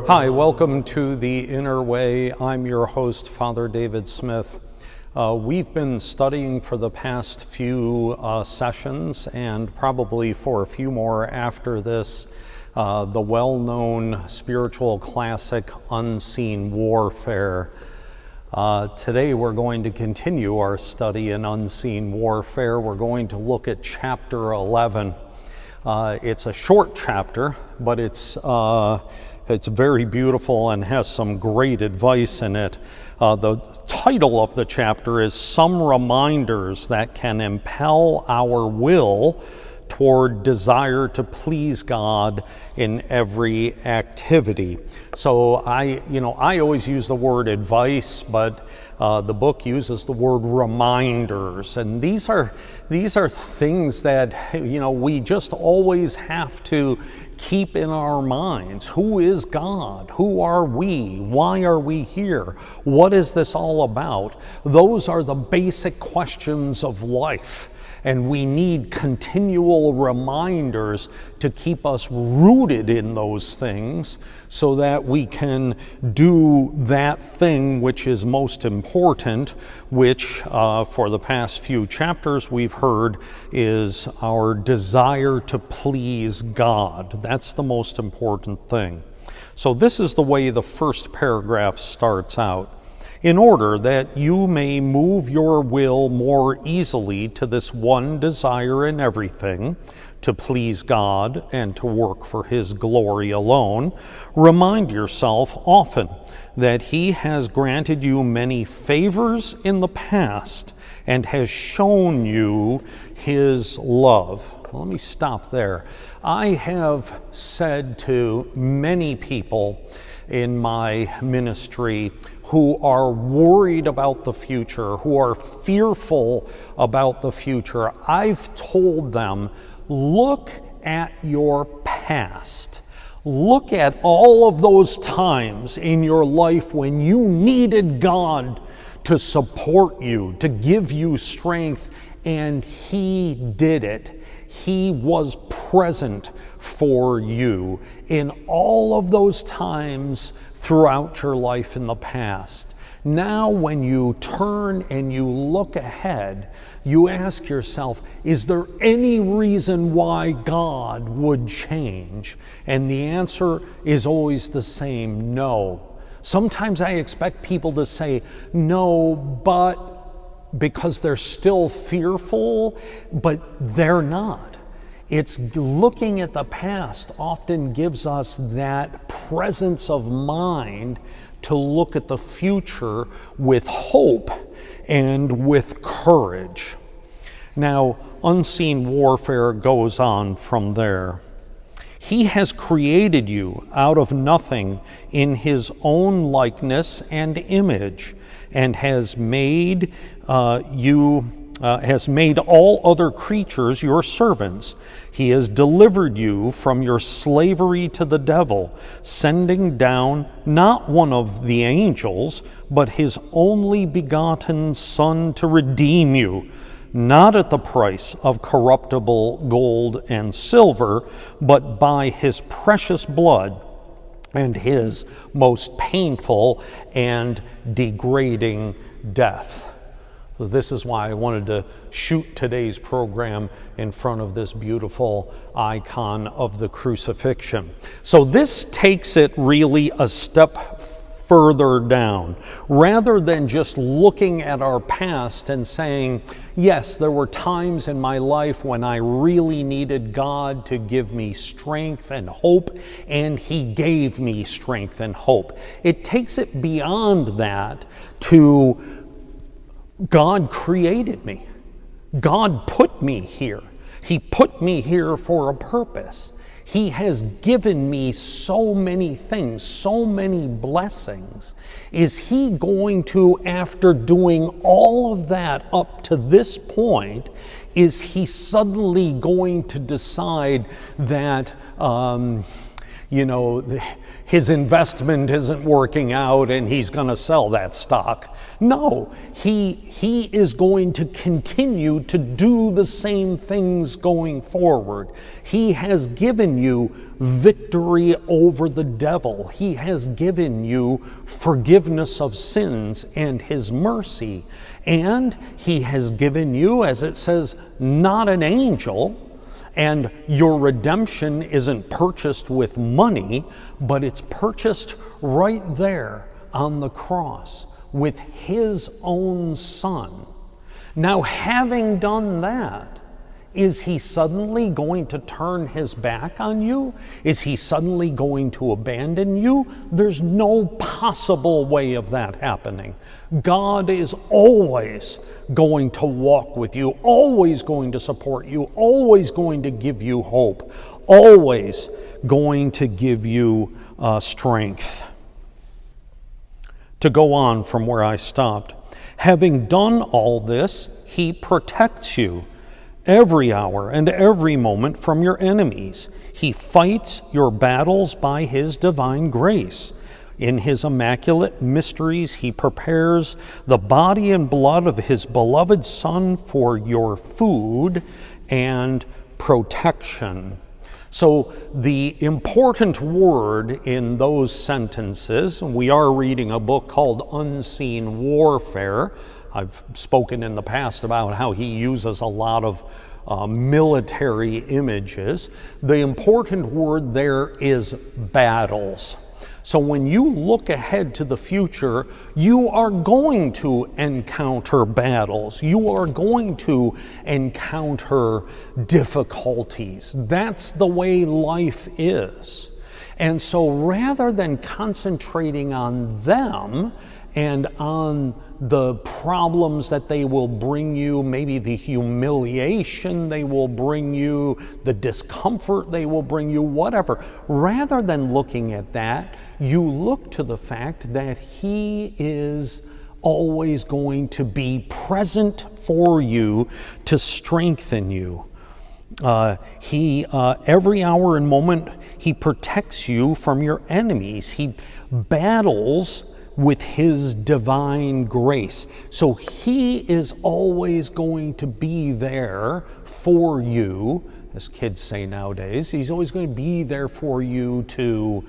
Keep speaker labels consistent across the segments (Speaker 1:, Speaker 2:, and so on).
Speaker 1: Hi, welcome to The Inner Way. I'm your host, Father David Smith. We've been studying for the past few sessions, and probably for a few more after this, the well-known spiritual classic, Unseen Warfare. Today we're going to continue our study in Unseen Warfare. We're going to look at chapter 11. It's a short chapter, but it's very beautiful and has some great advice in it. The title of the chapter is Some Reminders That Can Impel Our Will Toward Desire to Please God in Every Activity. So I always use the word advice, but the book uses the word reminders, and these are things that we just always have to keep in our minds. Who is God? Who are we? Why are we here? What is this all about? Those are the basic questions of life. And we need continual reminders to keep us rooted in those things so that we can do that thing which is most important, which for the past few chapters we've heard is our desire to please God. That's the most important thing. So this is the way the first paragraph starts out. In order that you may move your will more easily to this one desire in everything, to please God and to work for His glory alone, remind yourself often that He has granted you many favors in the past and has shown you His love. Let me stop there. I have said to many people in my ministry who are worried about the future, who are fearful about the future, I've told them, look at your past. Look at all of those times in your life when you needed God to support you, to give you strength, and He did it. He was present for you in all of those times throughout your life in the past. Now when you turn and you look ahead, you ask yourself, is there any reason why God would change? And the answer is always the same, no. Sometimes I expect people to say, no, but because they're still fearful, but they're not. It's looking at the past often gives us that presence of mind to look at the future with hope and with courage. Now, Unseen Warfare goes on from there. He has created you out of nothing in His own likeness and image, and has made all other creatures your servants. He has delivered you from your slavery to the devil, sending down not one of the angels, but His only begotten Son to redeem you, not at the price of corruptible gold and silver, but by His precious blood and His most painful and degrading death. So this is why I wanted to shoot today's program in front of this beautiful icon of the crucifixion. So this takes it really a step further down. Rather than just looking at our past and saying, yes, there were times in my life when I really needed God to give me strength and hope, and He gave me strength and hope. It takes it beyond that to God created me. God put me here. He put me here for a purpose. He has given me so many things, so many blessings. Is He going to, after doing all of that up to this point, is He suddenly going to decide that, his investment isn't working out and he's going to sell that stock. No, he is going to continue to do the same things going forward. He has given you victory over the devil. He has given you forgiveness of sins and his mercy. And he has given you, as it says, not an angel. And your redemption isn't purchased with money, but it's purchased right there on the cross with his own Son. Now, having done that, is he suddenly going to turn his back on you? Is he suddenly going to abandon you? There's no possible way of that happening. God is always going to walk with you, always going to support you, always going to give you hope, always going to give you strength. To go on from where I stopped, having done all this, he protects you every hour and every moment from your enemies. He fights your battles by his divine grace. In his immaculate mysteries, he prepares the body and blood of his beloved Son for your food and protection. So the important word in those sentences, we are reading a book called Unseen Warfare. I've spoken in the past about how he uses a lot of military images. The important word there is battles. So when you look ahead to the future, you are going to encounter battles. You are going to encounter difficulties. That's the way life is. And so rather than concentrating on them and on the problems that they will bring you, maybe the humiliation they will bring you, the discomfort they will bring you, whatever. Rather than looking at that, you look to the fact that he is always going to be present for you to strengthen you. Every hour and moment, he protects you from your enemies. He battles with his divine grace. So he is always going to be there for you, as kids say nowadays. He's always going to be there for you to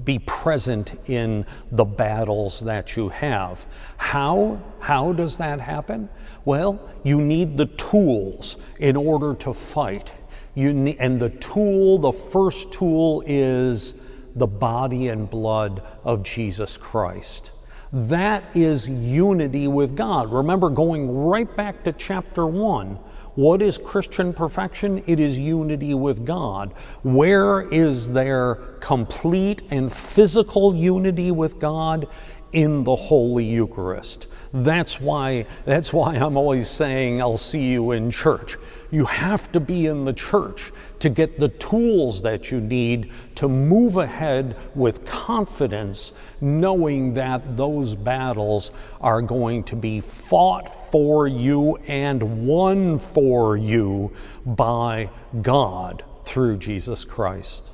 Speaker 1: be present in the battles that you have. How does that happen? Well, you need the tools in order to fight. And the first tool is the body and blood of Jesus Christ. That is unity with God. Remember, going right back to chapter 1, what is Christian perfection? It is unity with God. Where is there complete and physical unity with God? In the Holy Eucharist. That's why I'm always saying, I'll see you in church. You have to be in the church to get the tools that you need to move ahead with confidence, knowing that those battles are going to be fought for you and won for you by God through Jesus Christ.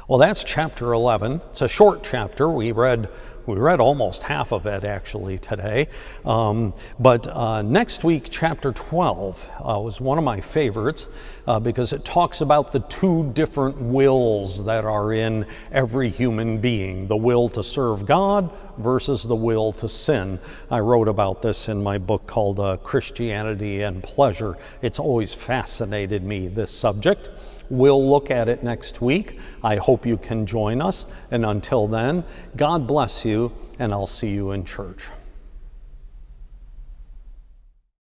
Speaker 1: Well, that's chapter 11. It's a short chapter. We read almost half of it actually today. But next week, chapter 12 was one of my favorites because it talks about the two different wills that are in every human being, the will to serve God versus the will to sin. I wrote about this in my book called Christianity and Pleasure. It's always fascinated me, this subject. We'll look at it next week. I hope you can join us. And until then, God bless you, and I'll see you in church.